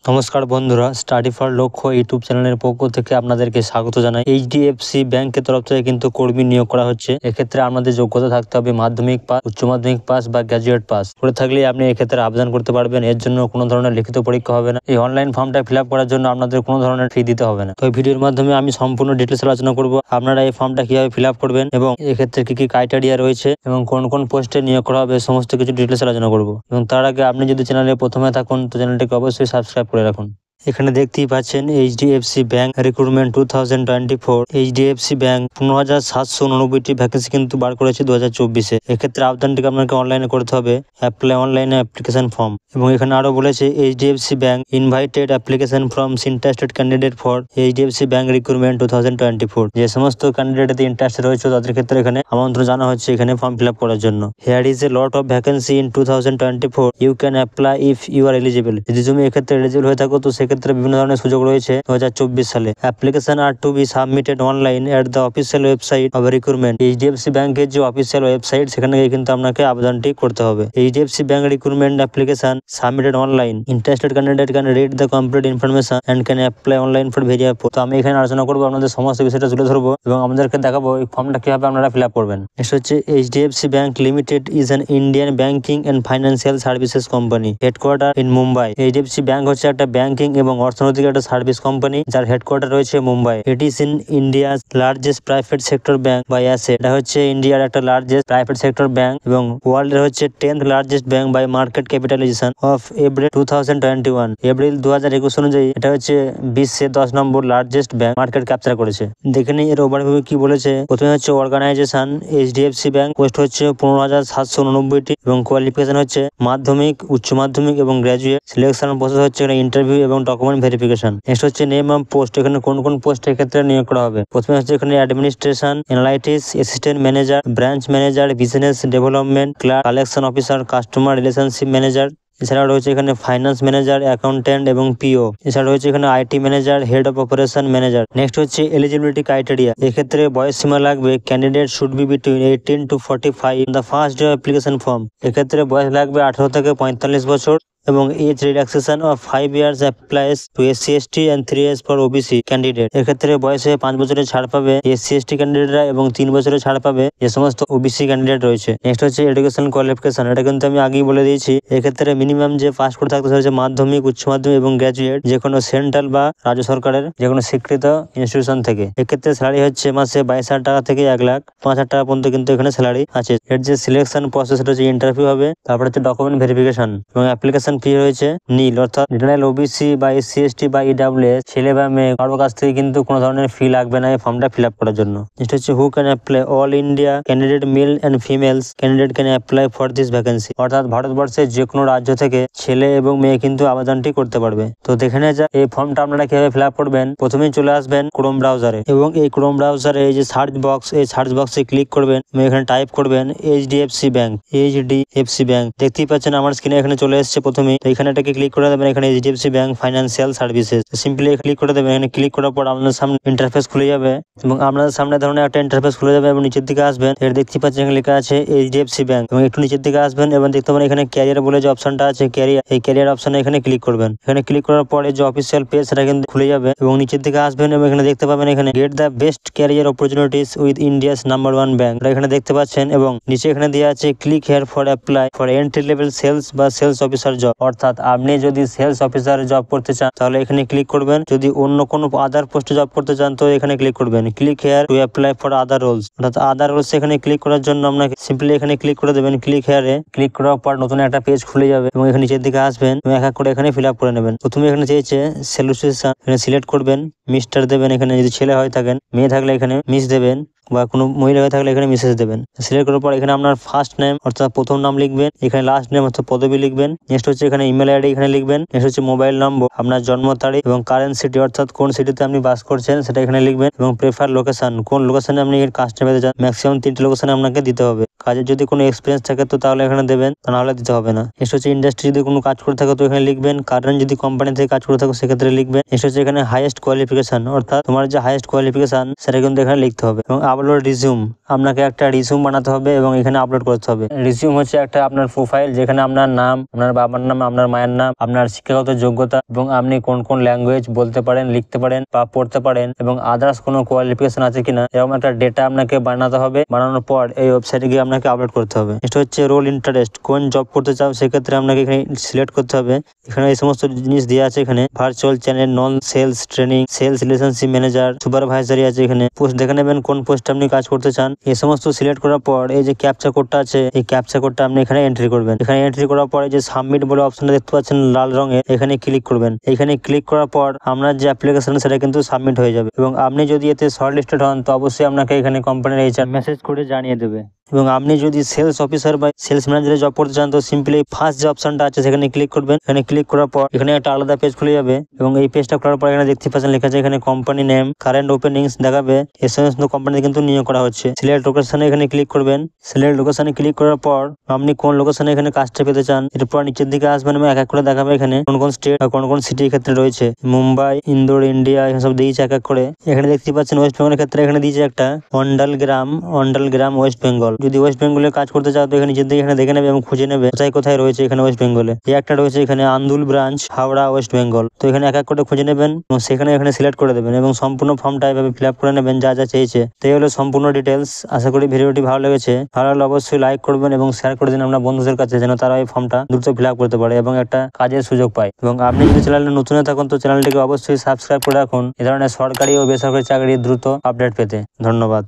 নমস্কার বন্ধুরা, study for লক্ষ্য ইউটিউব চ্যানেলের পক্ষ থেকে আপনাদেরকে স্বাগত জানাই। এইচডিএফসি ব্যাংকের তরফ থেকে কিন্তু কর্মী নিয়োগ করা হচ্ছে। এক্ষেত্রে আপনাদের যোগ্যতা থাকতে হবে মাধ্যমিক পাস, উচ্চ মাধ্যমিক পাস বা গ্র্যাজুয়েট পাস করে থাকলে আপনি এক্ষেত্রে আবেদন করতে পারবেন। এর জন্য কোনো ধরনের লিখিত পরীক্ষা হবে না। এই অনলাইন ফর্মটা ফিল আপ করার জন্য আপনাদের কোনো ধরনের ফি দিতে হবে না। তো এই ভিডিওর মাধ্যমে আমি সম্পূর্ণ ডিটেলস আলোচনা করব, আপনারা এই ফর্মটা কিভাবে ফিল আপ করবেন এবং এক্ষেত্রে কি কি ক্রাইটেরিয়া রয়েছে এবং কোন কোন পোস্টে নিয়োগ করা হবে সমস্ত কিছু ডিটেলস আলোচনা করব। এবং তার আগে আপনি যদি চ্যানেলে প্রথমে থাকুন তো চ্যানেলটিকে অবশ্যই সাবস্ক্রাইব করে রাখুন। এখানে দেখতেই পাচ্ছেন HDFC bank recruitment 2024। HDFC bank 15,789টি ভ্যাকেন্সি কিন্তু বার করেছে 2024-এ। এক্ষেত্রে আবেদনটিকে আপনাকে অনলাইনে করতে হবে, অ্যাপ্লাই অনলাইনে অ্যাপ্লিকেশন ফর্ম। এবং এখানে আরো বলেছে HDFC bank invited application from interested candidate for HDFC bank recruitment 2024। যে সমস্ত ক্যান্ডিডেট ইন্টারেস্টেড রয়েছে তাদের ক্ষেত্রে এখানে আমন্ত্রণ জানা হচ্ছে এখানে ফর্ম ফিল আপ করার জন্য। Here is a lot of vacancy in 2024, you can apply if you are eligible. যদি তুমি এক্ষেত্রে এলিজিবল হয়ে থাকো তো সেক্ষেত্রে বিভিন্ন ধরনের সুযোগ রয়েছে 2024 সালে। Application are to be submitted online at the official website of recruitment. HDFC ব্যাংকের যে অফিসিয়াল ওয়েবসাইট সেখানে গিয়ে কিন্তু আপনাকে আবেদনটি করতে হবে। HDFC bank recruitment application submitted online, interested candidate can read the complete information and can apply online for various post. তো আমি এখানে আলোচনা করবো, আপনাদের সমস্ত বিষয়টা তুলে ধরবো এবং আমাদেরকে দেখাবো এই ফর্মটা কিভাবে আপনারা ফিল আপ করবেন। নেক্সট হচ্ছে HDFC bank limited is an Indian banking and financial services company, headquarter in Mumbai. HDFC bank হচ্ছে একটা ব্যাংকিং এবং অর্থনৈতিক একটা সার্ভিস কোম্পানি যার হেডকোয়ার্টার রয়েছে Mumbai. It is in India's largest private sector bank by asset. এটা হচ্ছে ইন্ডিয়ার একটা লার্জেস্ট প্রাইভেট সেক্টর ব্যাংক এবং ওয়ার্ল্ডের হচ্ছে 10th largest bank by market capitalization of April 2021। April 2021 অনুযায়ী এটা হচ্ছে বিশ্বের 10 number largest bank market capture করেছে। দেখে নিই এর ওভারভিউ কি বলেছে। প্রথমে হচ্ছে অর্গানাইজেশন, এইচডিএফসি ব্যাংক, পোস্ট হচ্ছে 15,789টি এবং কোয়ালিফিকেশন হচ্ছে মাধ্যমিক, উচ্চ মাধ্যমিক এবং গ্র্যাজুয়েট। সিলেকশন প্রসেস হচ্ছে ইন্টারভিউ এবং ডকুমেন্ট ভেরিফিকেশন। নেক্সট হচ্ছে নেম অফ পোস্ট, এখানে কোন কোন পোস্টের ক্ষেত্রে নিয়োগ করা হবে। প্রথমে হচ্ছে এখানে administration analytics, assistant manager, branch manager, business development clerk, collection officer, customer relationship manager. এছাড়া রয়েছে এখানে ফাইন্যান্স ম্যানেজার, অ্যাকাউন্ট্যান্ট এবং পিও। এছাড়া রয়েছে এখানে IT manager, head of operation manager. Next হচ্ছে এলিজিবিলিটি ক্রাইটেরিয়া। এক্ষেত্রে বয়স সীমা লাগবে candidate should be between 18 to 45 the first day application form. এক্ষেত্রে বয়স লাগবে 18 থেকে 45 বছর এবং age relaxation of 5 years applies to SC ST and 3 years for OBC candidate. এক্ষেত্রে বয়সে 5 বছরের ছাড় পাবে এসসি এসটি ক্যান্ডিডেটরা এবং 3 বছরের ছাড় পাবে যে সমস্ত ওবিসি ক্যান্ডিডেট রয়েছে। নেক্সট হচ্ছে এডুকেশন কোয়ালিফিকেশন, এটা কিন্তু আমি আগেই বলে দিয়েছি। এক্ষেত্রে মিনিমাম যে পাস করে থাকতে হচ্ছে মাধ্যমিক, উচ্চ মাধ্যমিক এবং গ্র্যাজুয়েট যে কোনো সেন্ট্রাল বা রাজ্য সরকারের যে কোনো স্বীকৃত ইনস্টিটিউশন থেকে। এক্ষেত্রে স্যালারি হচ্ছে মাসে 22,000 টাকা থেকে 1,05,000 টাকা পর্যন্ত কিন্তু এখানে স্যালারি আছে। এর যে সিলেকশন প্রসেস সেটা হচ্ছে ইন্টারভিউ হবে, তারপর হচ্ছে ডকুমেন্ট ভেরিফিকেশন এবং অ্যাপ্লিকেশন ফি রয়েছে নীল, অর্থাৎ জেনারেল, ওবিসি বা এসসি এসটি বা ইডাব্লিউএস ছেলে বা মেয়ে কারোর কাছ থেকে কিন্তু কোনো ধরনের ফি লাগবে না এই ফর্মটা ফিল আপ করার জন্য। নেক্সট হচ্ছে who can apply, all India candidate male and females candidate can apply for this vacancy. অর্থাৎ ভারতবর্ষের যে কোনো রাজ্য থেকে ছেলে এবং মেয়ে কিন্তু আবেদনটি করতে পারবে। তো দেখে নেওয়া যায় এই ফর্মটা আপনারা কিভাবে ফিল আপ করবেন। প্রথমেই চলে আসবেন ক্রোম ব্রাউজারে এবং এই ক্রোম ব্রাউজারে এই যে সার্চ বক্স, এই সার্চ বক্সে ক্লিক করবেন এবং এখানে টাইপ করবেন এইচডিএফসি ব্যাংক। এইচডিএফসি ব্যাংক দেখতেই পাচ্ছেন আমার স্ক্রিনে এখানে চলে এসেছে। প্রথমে এখানে এটাকে ক্লিক করে দেবেন, এখানে HDFC bank financial services simply click করে দেবেন। এখানে ক্লিক করার পর আপনাদের সামনে ইন্টারফেস খুলে যাবে এবং আপনাদের সামনে ধরনের একটা ইন্টারফেস খুলে যাবে এবং নিচের দিকে আসবেন, এর দেখতে পাচ্ছেন এখানে লেখা আছে এইচডিএফসি ব্যাংক এবং একটু নিচের দিকে আসবেন এবং দেখতে পাবেন এখানে ক্যারিয়ার বলে যে অপশনটা আছে, ক্যারিয়ার, এই ক্যারিয়ার অপশনে এখানে ক্লিক করবেন। এখানে ক্লিক করার পরে যে অফিসিয়াল পেজ সেটা কিন্তু খুলে যাবে এবং নিচের দিকে আসবেন এবং এখানে দেখতে পাবেন এখানে get the best career opportunities with India's number 1 bank, এখানে দেখতে পাচ্ছেন এবং নিচে এখানে দেওয়া আছে click here for apply for entry level sales বা সেলস অফিসার জব। অর্থাৎ আপনি যদি সেলস অফিসার জব করতে চান তাহলে এখানে ক্লিক করবেন, যদি অন্য কোনো আদার পোস্টে জব করতে চান তো এখানে ক্লিক করবেন click here to apply for other roles. অর্থাৎ আদার রোলস এখানে ক্লিক করার জন্য আপনাকে সিম্পলি এখানে ক্লিক করে দেবেন ক্লিক হেয়ারে। ক্লিক করার পর নতুন একটা পেজ খুলে যাবে এবং এখানে নিচের দিকে আসবেন এবং এক এক করে এখানে ফিল আপ করে নেবেন। প্রথমে এখানে চেয়েছে সেলুসিয়েশন, এখানে সিলেক্ট করবেন, মিস্টার দেবেন, এখানে যদি ছেলে হয়ে থাকেন, মেয়ে থাকলে এখানে মিস দেবেন বা কোনো মহিলা হয়ে থাকলে এখানে মেসেজ দেবেন। সিলেক্ট করার পর এখানে আপনার ফার্স্ট নেম অর্থাৎ প্রথম নাম লিখবেন, এখানে লাস্ট নেম অর্থাৎ পদবী লিখবেন। নেক্সট হচ্ছে এখানে ইমেল আইডি এখানে লিখবেন। নেক্সট হচ্ছে মোবাইল নম্বর, আপনার জন্ম তারিখ এবং কারেন্ট সিটি অর্থাৎ কোন সিটিতে আপনি বাস করছেন সেটা এখানে লিখবেন এবং প্রেফার লোকেশন, কোন লোকেশনে আপনি কাজটা পেতে চান। ম্যাক্সিমাম 3টি লোকেশনে আপনাকে দিতে হবে। কাজের যদি কোনো এক্সপিরিয়েন্স থাকে তো তাহলে এখানে দেবেন, তা নাহলে দিতে হবে না। নেক্সট হচ্ছে ইন্ডাস্ট্রি, যদি কোনো কাজ করে থাকে তো এখানে লিখবেন। কারেন্ট যদি কোম্পানি থেকে কাজ করে থাকো সেক্ষেত্রে লিখবেন। নেক্সট হচ্ছে এখানে হাইয়েস্ট কোয়ালিফিকেশন, অর্থাৎ তোমার যে হাইয়েস্ট কোয়ালিফিকেশন সেটা কিন্তু এখানে লিখতে হবে এবং আপলোড রিজিউম, আপনাকে একটা রিজিউম বানাতে হবে এবং এখানে আপলোড করতে হবে। রিজিউম হচ্ছে একটা আপনার প্রোফাইল, যেখানে আপনার নাম, আপনার বাবার নাম, আপনার মায়ের নাম, আপনার শিক্ষাগত যোগ্যতা এবং আপনি কোন কোন ল্যাঙ্গুয়েজ বলতে পারেন, লিখতে পারেন বা পড়তে পারেন এবং আদার্স কোনো কোয়ালিফিকেশন আছে কিনা, এরকম একটা ডেটা আপনাকে বানাতে হবে। বানানোর পর এই ওয়েবসাইটে গিয়ে আপনাকে আপলোড করতে হবে। এটা হচ্ছে রোল ইন্টারেস্ট, কোন জব করতে চাও সেক্ষেত্রে আপনাকে এখানে সিলেক্ট করতে হবে। এখানে এই সমস্ত জিনিস দেওয়া আছে। এখানে virtual channel, non sales training, sales relationship manager, supervisory আছে। এখানে পোস্ট দেখে নেবেন কোন পোস্টে আপনি কাজ করতে চান। এই সমস্ত সিলেক্ট করার পর এই যে ক্যাপচা কোডটা আছে, এই ক্যাপচা কোডটা আপনি এখানে এন্ট্রি করবেন। এখানে এন্ট্রি করার পরে যে সাবমিট বলে অপশনটা দেখতে পাচ্ছেন লাল রঙের, এখানে ক্লিক করবেন। এখানে ক্লিক করার পর আপনার যে অ্যাপ্লিকেশন সেটা কিন্তু সাবমিট হয়ে যাবে এবং আপনি যদি এতে শর্ট লিস্টেড হন তো অবশ্যই আপনাকে এখানে কোম্পানির এইচআর মেসেজ করে জানিয়ে দেবে। এবং আপনি যদি সেলস অফিসার বা সেলস ম্যানেজারে জব করতে চান তো সিম্পলি ফার্স্ট যে অপশনটা আছে সেখানে ক্লিক করবেন। এখানে ক্লিক করার পর এখানে একটা আলাদা পেজ খুলে যাবে এবং এই পেজটা খোলার পর এখানে দেখতে পাচ্ছেন লেখা আছে এখানে কোম্পানি নেম, কারেন্ট ওপেনিংস দেখাবে। এই সমস্ত কোম্পানিতে কিন্তু নিয়োগ করা হচ্ছে। সিলেক্ট লোকেশনে এখানে ক্লিক করবেন। সিলেক্ট লোকেশনে ক্লিক করার পর আপনি কোন লোকেশনে এখানে কাজটা পেতে চান এরপর নিচের দিকে আসবেন এবং এক এক করে দেখাবে এখানে কোন কোন স্টেট আর কোন কোন সিটির ক্ষেত্রে রয়েছে। মুম্বাই, ইন্দোর, ইন্ডিয়া এসব দিয়েছে এক এক করে। এখানে দেখতে পাচ্ছেন ওয়েস্ট বেঙ্গলের ক্ষেত্রে এখানে দিয়েছে একটা অন্ডাল গ্রাম ওয়েস্ট বেঙ্গল। যদি ওয়েস্ট বেঙ্গলে কাজ করতে চাও তো এখানে নিচের দিকে এখানে দেখে নেবে এবং খুঁজে নেবে কোথায় কোথায় রয়েছে এখানে ওয়েস্ট বেঙ্গলে। এই একটা রয়েছে এখানে আন্দুল ব্রাঞ্চ, হাওড়া, ওয়েস্ট বেঙ্গল। তো এখানে এক এক করে খুঁজে নেবেন এবং সেখানে এখানে সিলেক্ট করে দেবেন এবং সম্পূর্ণ ফর্মটা এভাবে ফিল আপ করে নেবেন যা যা চেয়েছে। তো এই হলো সম্পূর্ণ ডিটেলস। আশা করি ভিডিওটি ভালো লেগেছে। ভালো লাগলে অবশ্যই লাইক করবেন এবং শেয়ার করে দিন আপনার বন্ধুদের কাছে যেন তারা এই ফর্মটা দ্রুত ফিল আপ করতে পারে এবং একটা কাজের সুযোগ পায়। এবং আপনি যদি চ্যানেলে নতুন থাকুন তো চ্যানেলটিকে অবশ্যই সাবস্ক্রাইব করে রাখুন এ ধরনের সরকারি ও বেসরকারি চাকরির দ্রুত আপডেট পেতে। ধন্যবাদ।